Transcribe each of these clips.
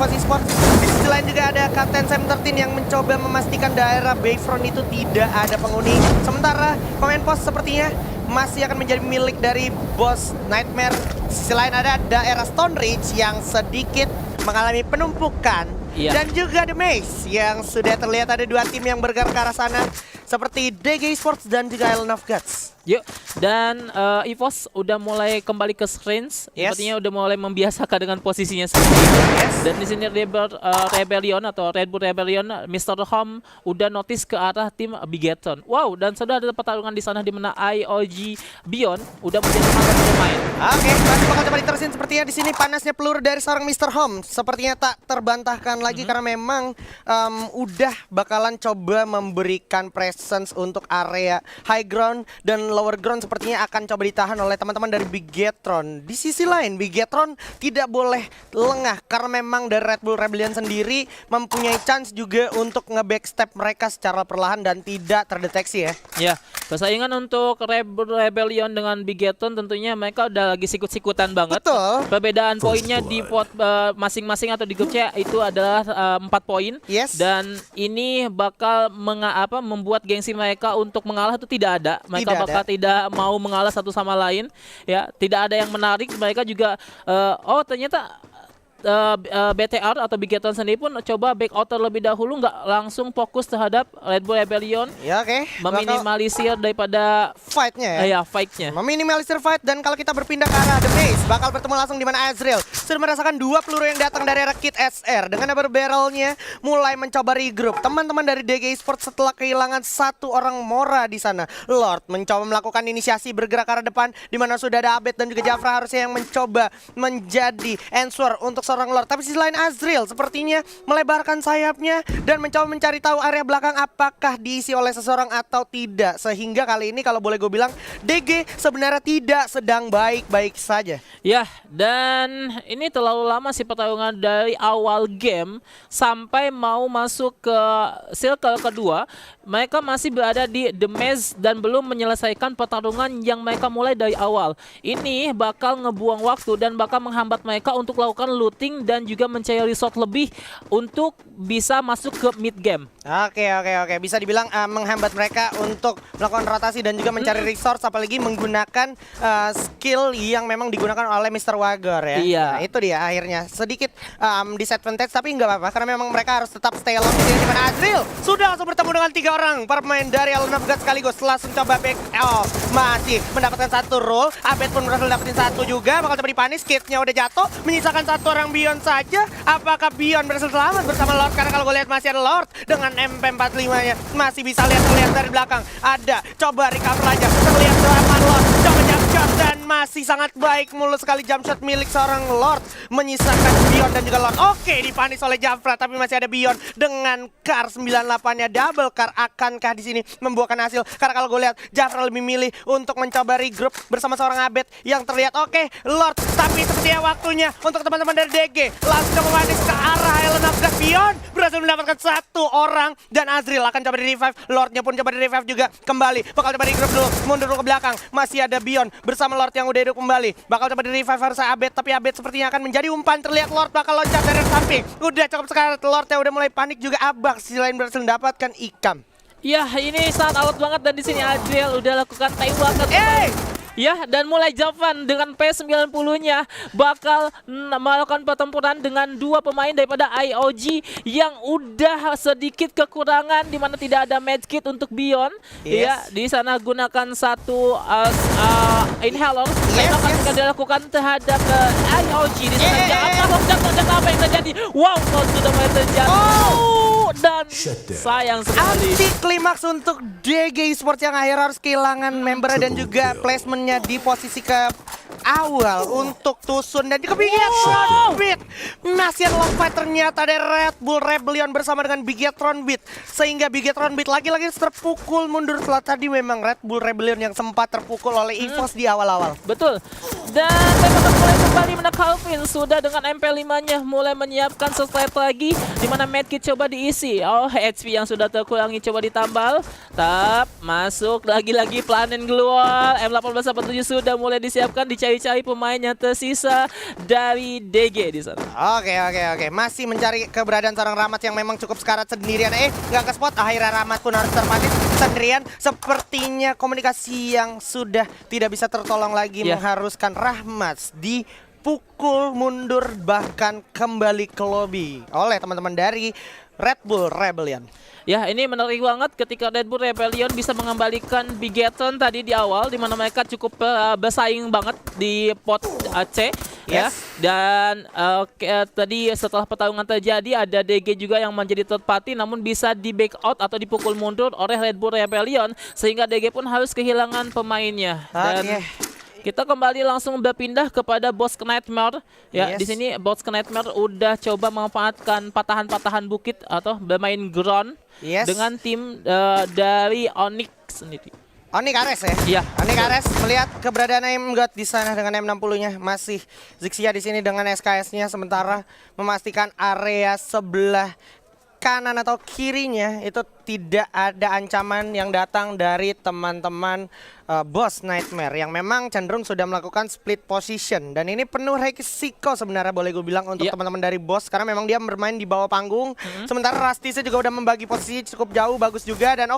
EVOS Esports. Di sisi lain juga ada Kapten Sam 13 yang mencoba memastikan daerah Bayfront itu tidak ada penghuni. Sementara Command Post sepertinya masih akan menjadi milik dari Boss Nightmare. Di sisi lain ada daerah Stone Ridge yang sedikit mengalami penumpukan. Dan juga The Maze yang sudah terlihat ada dua tim yang bergerak ke arah sana. Seperti DG Esports dan juga Island of Gods. Yuk, dan EVOS udah mulai kembali ke screens. Sepertinya udah mulai membiasakan dengan posisinya sendiri. Dan di sini Rebellion atau Red Bull Rebellion, Mr. Home udah notice ke arah tim Bigetron. Wow, dan sudah ada pertarungan di sana di mana IOG Beyond udah menjadi mantan pemain. Oke, masih bakal coba diterusin sepertinya di sini panasnya peluru dari seorang Mr. Home. Sepertinya tak terbantahkan lagi karena memang udah bakalan coba memberikan presence untuk area high ground dan lower ground sepertinya akan coba ditahan oleh teman-teman dari Bigetron. Di sisi lain, Bigetron tidak boleh lengah karena memang dari Red Bull Rebellion sendiri mempunyai chance juga untuk nge-backstep mereka secara perlahan dan tidak terdeteksi ya. Ya, persaingan untuk Red Bull Rebellion dengan Bigetron tentunya mereka udah lagi sikut-sikutan banget. Betul. Perbedaan poinnya di pot masing-masing atau di grup C itu adalah 4 poin. Dan ini bakal membuat gengsi mereka untuk mengalah itu tidak ada. Mereka bakal tidak mau mengalah satu sama lain, ya, tidak ada yang menarik. Mereka juga ternyata BTR atau Bigetron sendiri pun coba back out terlebih dahulu, nggak langsung fokus terhadap Red Bull Rebellion. Ya, oke. Meminimalisir daripada fight-nya ya. Fight-nya. Meminimalisir fight. Dan kalau kita berpindah ke arah The Maze, bakal bertemu langsung di mana Azrael sudah merasakan dua peluru yang datang dari arah Kit SR. Dengan double barrelnya mulai mencoba regroup. Teman-teman dari DG Esports setelah kehilangan satu orang Mora di sana, Lord mencoba melakukan inisiasi bergerak ke arah depan, di mana sudah ada Abed dan juga Jafra harusnya yang mencoba menjadi answer untuk seorang Lord. Tapi sisi lain Azrael sepertinya melebarkan sayapnya dan mencoba mencari tahu area belakang apakah diisi oleh seseorang atau tidak. Sehingga kali ini kalau boleh gue bilang DG sebenarnya tidak sedang baik-baik saja. Ya, dan ini terlalu lama sih pertarungan dari awal game sampai mau masuk ke circle kedua. Mereka masih berada di The Maze dan belum menyelesaikan pertarungan yang mereka mulai dari awal. Ini bakal ngebuang waktu dan bakal menghambat mereka untuk melakukan looting dan juga mencari resort lebih untuk bisa masuk ke mid game. Oke. Bisa dibilang menghambat mereka untuk melakukan rotasi dan juga mencari resource, apalagi menggunakan skill yang memang digunakan oleh Mr. Wagor ya. Iya. Nah, itu dia akhirnya sedikit disadvantage, tapi nggak apa-apa karena memang mereka harus tetap stay along di sini. Dimana Azrael sudah langsung bertemu dengan 3 orang para pemain dari Island of Gods sekaligus. Langsung coba back off, masih mendapatkan satu roll. Abed pun berhasil dapetin satu juga, bakal coba dipanis. Kitnya udah jatuh, menyisakan satu orang Beyond saja. Apakah Beyond berhasil selamat bersama Lord? Karena kalau gue lihat masih ada Lord dengan MP45-nya. Masih bisa terlihat dari belakang. Ada, coba recover aja. Terlihat serangan Lord, coba jump shot dan masih sangat baik. Mulus sekali jump shot milik seorang Lord, menyisakan Beyond dan juga Lord. Oke, dipanis oleh Jafra, tapi masih ada Beyond dengan car 98-nya. Double car, akankah di sini membuahkan hasil? Karena kalau gue lihat Jafra lebih milih untuk mencoba regroup bersama seorang Abed yang terlihat oke, Lord. Tapi sepertinya waktunya untuk teman-teman dari DG langsung memanis ke arah Island of Gods. Beyond berhasil mendapatkan satu orang dan Azrael akan coba di revive. Lordnya pun coba di revive juga kembali. Bakal coba di regroup dulu, mundur dulu ke belakang. Masih ada Beyond bersama Lord yang udah hidup kembali. Bakal coba di revive harusnya Abed, tapi Abed sepertinya akan menjadi umpan. Terlihat Lord bakal loncat dari samping. Udah cukup sekarang, Lord yang udah mulai panik juga. Abak selain berhasil mendapatkan ikam. Ya, ini sangat alot banget dan di sini Azrael udah lakukan tembakan. Ya, dan mulai Javan dengan P90-nya bakal melakukan pertempuran dengan dua pemain daripada IOG yang udah sedikit kekurangan di mana tidak ada medkit untuk Beyond. Ya, di sana gunakan satu inhaler. Tembakan akan dilakukan terhadap IOG di sana. Apa yang terjadi? Wow, sudah mulai terjadi. Dan sayang sekali. Anti klimaks untuk DG Esports yang akhirnya harus kehilangan member dan juga placementnya di posisi ke awal untuk Tusun dan juga Bigetron Beat. Nasian long fight ternyata dari Red Bull Rebellion bersama dengan Bigetron Beat, sehingga Bigetron Beat lagi-lagi terpukul mundur setelah tadi memang Red Bull Rebellion yang sempat terpukul oleh EVOS di awal-awal. Betul. Dan mereka mulai kembali menak Calvin sudah dengan MP5-nya mulai menyiapkan sesuatu lagi di mana medkit coba diisi. Oh, HP yang sudah terkurangi coba ditambal. Tap masuk lagi-lagi planen global. M1887 sudah mulai disiapkan, dicari mencari pemain yang tersisa dari DG di sana. Oke. Masih mencari keberadaan seorang Rahmat yang memang cukup sekarat sendirian. Nggak ke spot. Akhirnya Rahmat pun harus terpatis sendirian. Sepertinya komunikasi yang sudah tidak bisa tertolong lagi mengharuskan Rahmat dipukul mundur bahkan kembali ke lobby oleh teman-teman dari Red Bull Rebellion. Ya, ini menarik banget ketika Red Bull Rebellion bisa mengembalikan Bigeton tadi di awal, di mana mereka cukup bersaing banget di pot C. Ya, dan tadi setelah pertarungan terjadi ada DG juga yang menjadi third party namun bisa di back out atau dipukul mundur oleh Red Bull Rebellion sehingga DG pun harus kehilangan pemainnya. Dan kita kembali langsung berpindah kepada Boss Nightmare. Ya, di sini Boss Nightmare udah coba memanfaatkan patahan-patahan bukit atau bermain ground dengan tim dari Onyx sendiri. Onyx Ares ya? Iya. Onyx Ares melihat keberadaan Aim God di sana dengan M60-nya. Masih Zixia di sini dengan SKS-nya sementara memastikan area sebelah kanan atau kirinya itu tidak ada ancaman yang datang dari teman-teman Boss Nightmare yang memang cenderung sudah melakukan split position dan ini penuh resiko sebenarnya boleh gue bilang untuk teman-teman dari Boss karena memang dia bermain di bawah panggung sementara Rastisnya juga udah membagi posisi cukup jauh bagus juga dan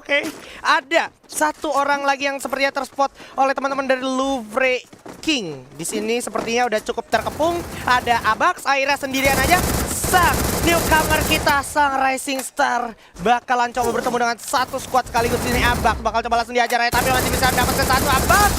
ada satu orang lagi yang sepertinya terspot oleh teman-teman dari Louvre King. Di sini sepertinya udah cukup terkepung. Ada Abax akhirnya sendirian aja. Sang newcomer kita, sang Rising Star bakalan coba bertemu dengan satu squad sekaligus ini. Abax bakal coba langsung diajar ya, tapi masih bisa mendapatkan satu. Abax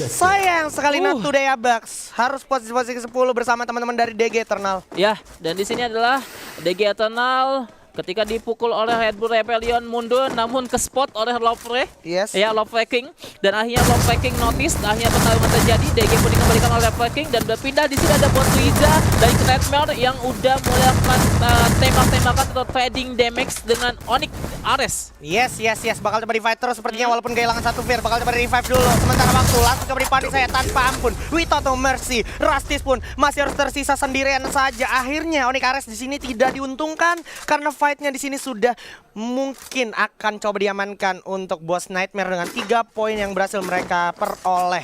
sayang sekali not today Abax. Harus posisi-posisi ke-10 bersama teman-teman dari DG Eternal. Ya, dan di sini adalah DG Eternal ketika dipukul oleh Red Bull Rebellion mundur namun ke spot oleh Louvre. Ya, Louvre King dan akhirnya Louvre King notice, akhirnya pertarungan terjadi. DG pun dikembalikan oleh Louvre King dan berpindah di sini ada bot Liza dari Nightmare yang udah melakukan tembak-tembakan atau trading damage dengan Onyx Ares. Yes, bakal coba di-fight terus sepertinya walaupun kehilangan satu fear, bakal coba di-revive dulu. Sementara waktu langsung coba di-punish saya tanpa ampun. Without no mercy. Rastis pun masih harus tersisa sendirian saja. Akhirnya Onyx Ares di sini tidak diuntungkan karena fightnya di sini sudah mungkin akan coba diamankan untuk Boss Nightmare dengan 3 poin yang berhasil mereka peroleh.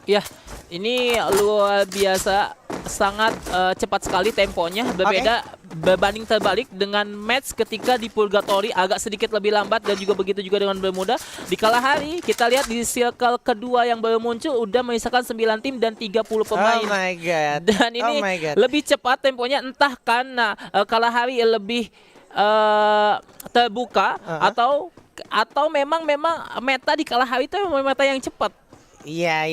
Ya, ini luar biasa, sangat cepat sekali temponya, berbeda berbanding terbalik dengan match ketika di Purgatory agak sedikit lebih lambat dan juga begitu juga dengan Bermuda. Di Kalahari kita lihat di circle kedua yang baru muncul udah menyisakan 9 tim dan 30 pemain. Oh my god. Dan ini lebih cepat temponya entah karena Kalahari lebih terbuka atau memang meta di Kalahari itu memang meta yang cepat. Iya.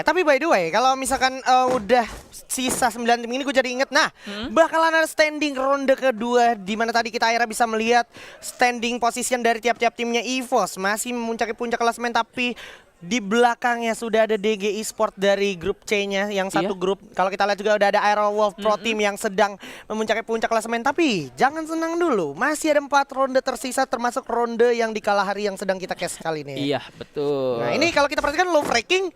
Tapi by the way, kalau misalkan udah sisa 9 tim ini gue jadi inget. Nah, bakalan ada standing ronde kedua di mana tadi kita akhirnya bisa melihat standing position dari tiap-tiap timnya. EVOS masih memuncaki puncak klasemen tapi di belakangnya sudah ada DG Esport dari grup C-nya yang satu grup. Kalau kita lihat juga udah ada Aero Wolf Pro Team yang sedang memuncaki puncak klasemen. Tapi jangan senang dulu, masih ada 4 ronde tersisa termasuk ronde yang di Kalahari yang sedang kita cast kali ini. Iya, betul. Nah, ini kalau kita perhatikan Louvre King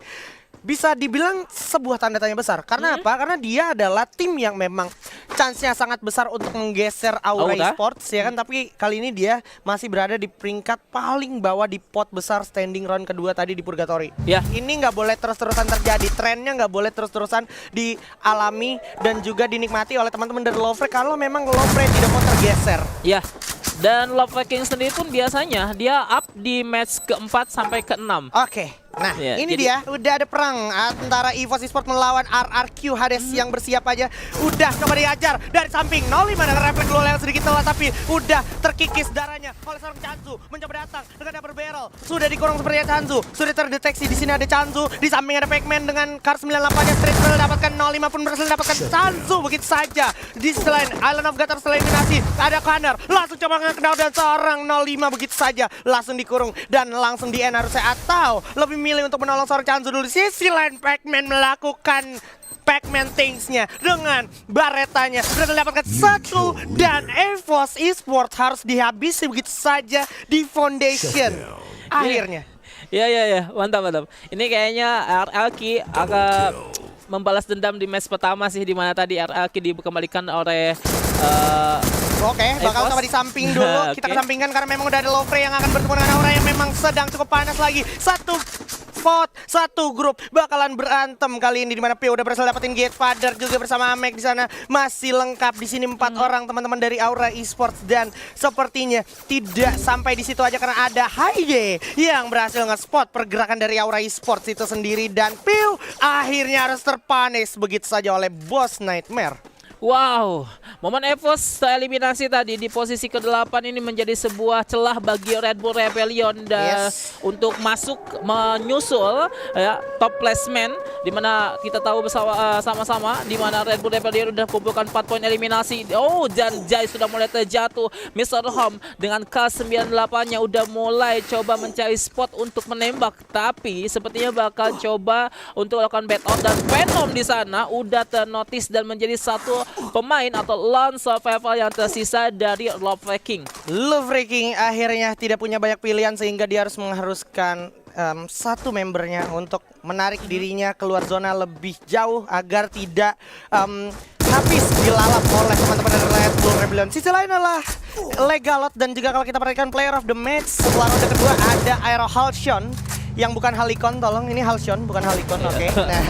bisa dibilang sebuah tanda tanya besar. Karena apa? Karena dia adalah tim yang memang chance-nya sangat besar untuk menggeser Aura Esports ya kan. Tapi kali ini dia masih berada di peringkat paling bawah di pot besar standing round kedua tadi di Purgatory. Ini nggak boleh terus-terusan terjadi. Trennya nggak boleh terus-terusan dialami dan juga dinikmati oleh teman-teman dari Louvre kalau memang Louvre tidak mau tergeser. Ya. Dan Louvre King sendiri pun biasanya dia up di match ke-4 sampai ke-6. Nah, ini dia udah ada perang antara EVOS Esports melawan RRQ Hades yang bersiap aja. Udah coba diajar dari samping 05 dengan refleks low level sedikit telat tapi udah terkikis darahnya oleh seorang Chanzu mencoba datang dengan double barrel. Sudah dikurung sepertinya Chanzu. Sudah terdeteksi di sini ada Chanzu, di samping ada Pac-Man dengan Kar 98-nya straight barrel dapatkan 05 pun berhasil dapatkan Chanzu begitu saja. Di selain Island of God harus eliminasi, ada Connor langsung coba kenal dan seorang 05 begitu saja langsung dikurung dan langsung di end harusnya atau lebih milih untuk menolong seorang Chanzu dulu. Sisi lain Pac-Man melakukan Pac-Man things-nya dengan baretanya sudah mendapatkan satu dan EVOS Esports harus dihabisi begitu saja di foundation akhirnya. Ya, mantap. Ini kayaknya RRQ akan membalas dendam di match pertama sih, di mana tadi RRQ dikembalikan oleh bakal coba di samping dulu. Kita kesampingkan karena memang udah ada Louvre yang akan bertemu dengan Aura yang memang sedang cukup panas lagi. Satu spot. Satu grup bakalan berantem kali ini, dimana Pio udah berhasil dapetin Gate Father juga bersama Amek di sana. Masih lengkap di sini 4 orang teman-teman dari Aura Esports, dan sepertinya tidak sampai di situ aja karena ada Haide yang berhasil nge-spot pergerakan dari Aura Esports itu sendiri, dan Pio akhirnya harus terpanis begitu saja oleh Boss Nightmare. Wow, momen EVOS eliminasi tadi di posisi ke-8 ini menjadi sebuah celah bagi Red Bull Rebellion untuk masuk menyusul ya, top placement, di mana kita tahu sama-sama di mana Red Bull Rebellion udah kumpulkan 4 poin eliminasi. Oh, dan Jai sudah mulai terjatuh. Mr. Home dengan K98-nya udah mulai coba mencari spot untuk menembak, tapi sepertinya bakal coba untuk melakukan bait out, dan Venom di sana udah ternotis dan menjadi satu pemain atau lone survival yang tersisa dari Lovewreaking. Lovewreaking akhirnya tidak punya banyak pilihan sehingga dia harus mengharuskan satu membernya untuk menarik dirinya keluar zona lebih jauh agar tidak habis dilalap oleh teman-teman dari Red Bull Rebellion. Sisi lain adalah Legalot, dan juga kalau kita perhatikan player of the match setelah ronde kedua ada Aero Halcyon yang bukan Halicon, tolong ini Halcyon bukan Halicon, oke. Nah,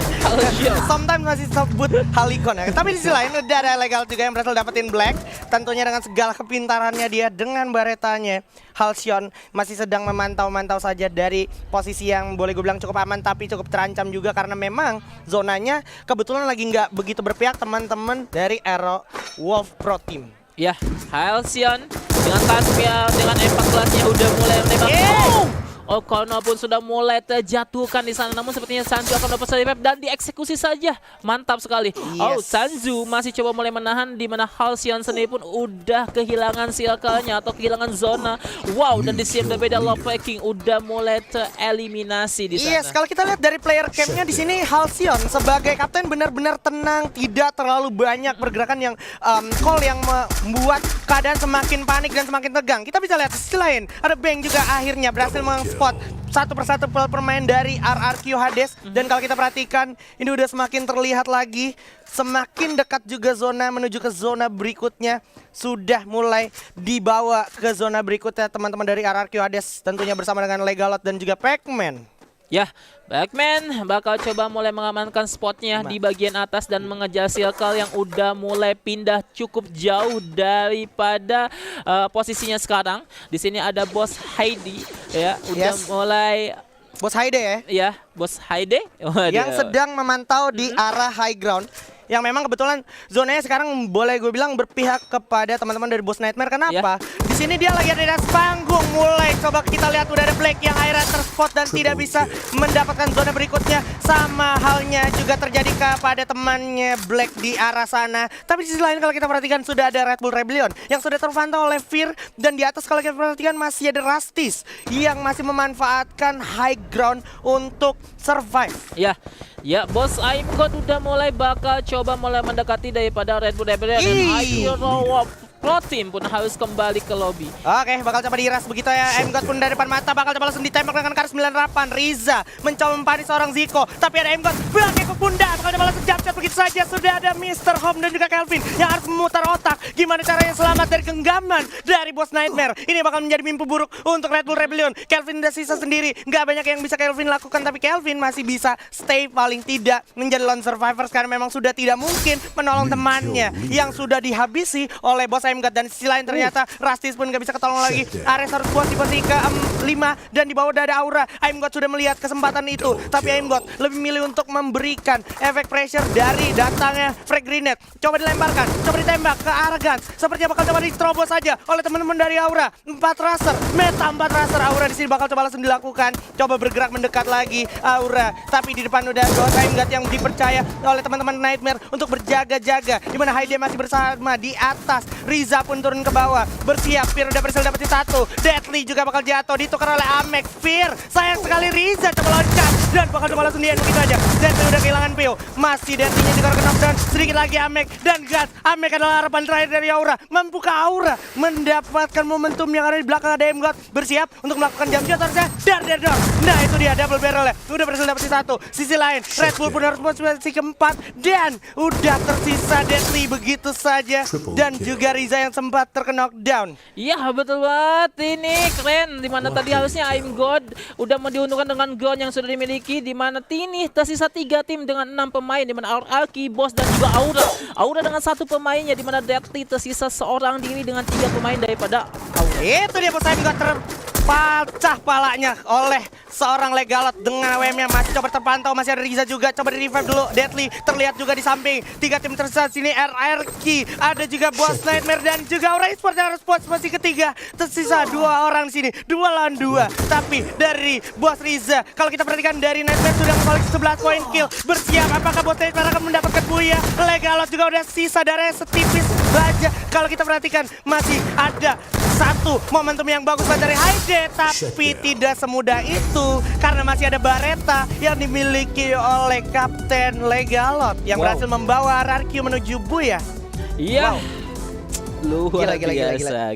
sometimes masih sebut Halicon ya. Tapi di sisi lain udah ada Legal juga yang berhasil dapetin Black. Tentunya dengan segala kepintarannya dia dengan baretanya, Halcyon masih sedang memantau-mantau saja dari posisi yang boleh gue bilang cukup aman tapi cukup terancam juga karena memang zonanya kebetulan lagi nggak begitu berpihak teman-teman dari Aero Wolf Pro Team. Ya, Halcyon dengan tasnya dengan M14-nya udah mulai menembak. O'Connor pun sudah mulai terjatuhkan di sana, namun sepertinya Sanju akan dapat save dan dieksekusi saja. Mantap sekali. Oh, Sanju masih coba mulai menahan, di mana Halcyon sendiri pun udah kehilangan circle-nya atau kehilangan zona. Wow, dan di sini berbeda, Lovewreaking udah mulai tereliminasi di sana. Yes, kalau kita lihat dari player camp-nya di sini, Halcyon sebagai kapten benar-benar tenang, tidak terlalu banyak pergerakan yang call yang membuat keadaan semakin panik dan semakin tegang. Kita bisa lihat di sisi lain, ada Bang juga akhirnya berhasil spot satu persatu pemain dari RRQ Hades, dan kalau kita perhatikan ini udah semakin terlihat lagi, semakin dekat juga zona menuju ke zona berikutnya, sudah mulai dibawa ke zona berikutnya teman-teman dari RRQ Hades, tentunya bersama dengan Legalot dan juga Pac-Man. Ya, Pac-Man bakal coba mulai mengamankan spotnya di bagian atas dan mengejar circle yang udah mulai pindah cukup jauh daripada posisinya sekarang. Di sini ada Boss Heidi ya, udah mulai Boss Haide ya? Ya, Boss Haide yang sedang memantau di arah high ground. Yang memang kebetulan zonanya sekarang boleh gue bilang berpihak kepada teman-teman dari Boss Nightmare. Kenapa? Di sini dia lagi ada di atas panggung. Mulai coba kita lihat udah ada Black yang akhirnya terspot dan tidak bisa mendapatkan zona berikutnya. Sama halnya juga terjadi kepada temannya Black di arah sana. Tapi di sisi lain kalau kita perhatikan sudah ada Red Bull Rebellion yang sudah terpantau oleh Fear, dan di atas kalau kita perhatikan masih ada Rastis yang masih memanfaatkan high ground untuk survive. Ya, Bos Aim God udah mulai bakal coba mulai mendekati daripada Red Bull Rebellion, dan Hero Pro Team pun harus kembali ke lobby. Oke, bakal coba diiras begitu ya. M God pun dari depan mata bakal coba langsung ditembak dengan Kar98. Riza mencoba mempanis seorang Zico, tapi ada M God belakang ke pundak, bakal coba langsung jump shot begitu saja. Sudah ada Mr. Home dan juga Kelvin yang harus memutar otak gimana caranya selamat dari genggaman dari Boss Nightmare. Ini bakal menjadi mimpi buruk untuk Red Bull Rebellion. Kelvin udah sisa sendiri, nggak banyak yang bisa Kelvin lakukan, tapi Kelvin masih bisa stay paling tidak menjadi lone survivor karena memang sudah tidak mungkin menolong temannya yang sudah dihabisi oleh Boss M God. Dan sisi lain ternyata Rastis pun gak bisa ketolong lagi. Ares harus buat di posisi ke-5 dan di bawah ada Aura. Aim God sudah melihat kesempatan itu, tapi Aim God lebih milih untuk memberikan efek pressure dari datangnya frag grenade. Coba dilemparkan, coba ditembak ke arah Guns. Sepertinya bakal coba diterobos saja oleh teman-teman dari Aura. 4 raser, meta 4 raser. Aura di sini bakal coba langsung dilakukan. Coba bergerak mendekat lagi Aura, tapi di depan udah Ghost Aim God yang dipercaya oleh teman-teman Nightmare untuk berjaga-jaga, dimana Haide masih bersama di atas. Riza pun turun ke bawah, bersiap. Fear udah berhasil dapetin satu. Deadly juga bakal jatuh, ditukar oleh Amek. Fear, sayang sekali Riza coba loncat dan bakal coba langsung di-end begitu aja. Deadly udah kehilangan Pio, masih Deadly-nya juga kena knockdown. Sedikit lagi Amek dan Gas. Amek adalah harapan terakhir dari Aura. Membuka Aura, mendapatkan momentum yang ada di belakang ada M-God. Bersiap untuk melakukan jump shot harusnya. Dar. Nah itu dia double barrel ya, udah berhasil dapetin satu. Sisi lain, Red Bull pun harus posisi keempat dan udah tersisa Deadly begitu saja, dan juga Riza yang sempat terkena knockdown. Iya betul banget, ini keren. Dimana tadi harusnya Aim God udah mau diuntungkan dengan ground yang sudah dimiliki RRQ, di mana Tini tersisa 3 tim dengan 6 pemain, di mana RRQ, Boss dan juga Aura. Aura dengan 1 pemainnya, di mana Deadly tersisa seorang diri dengan 3 pemain daripada Aura. Itu dia Bos Saib juga terpacah palanya oleh seorang Legalot dengan WM-nya masih coba terpantau, masih ada Riza juga, coba di revive dulu. Deadly terlihat juga di samping. 3 tim tersisa sini RRQ, ada juga Boss Nightmare dan juga Aura Esports yang harus posisi ketiga. Tersisa 2 orang di sini, 2 lawan 2. Tapi dari Boss Riza, kalau kita perhatikan dari Nightmare sudah mengoleksi 11 poin kill. Bersiap, apakah Boss Nightmare akan mendapatkan buya? Legalot juga udah sisa darahnya setipis saja. Kalau kita perhatikan masih ada satu momentum yang bagus dari Haide, tapi tidak semudah itu karena masih ada Bareta yang dimiliki oleh Kapten Legalot yang berhasil membawa RRQ menuju buya. Iya, Wow. luar Gila. biasa.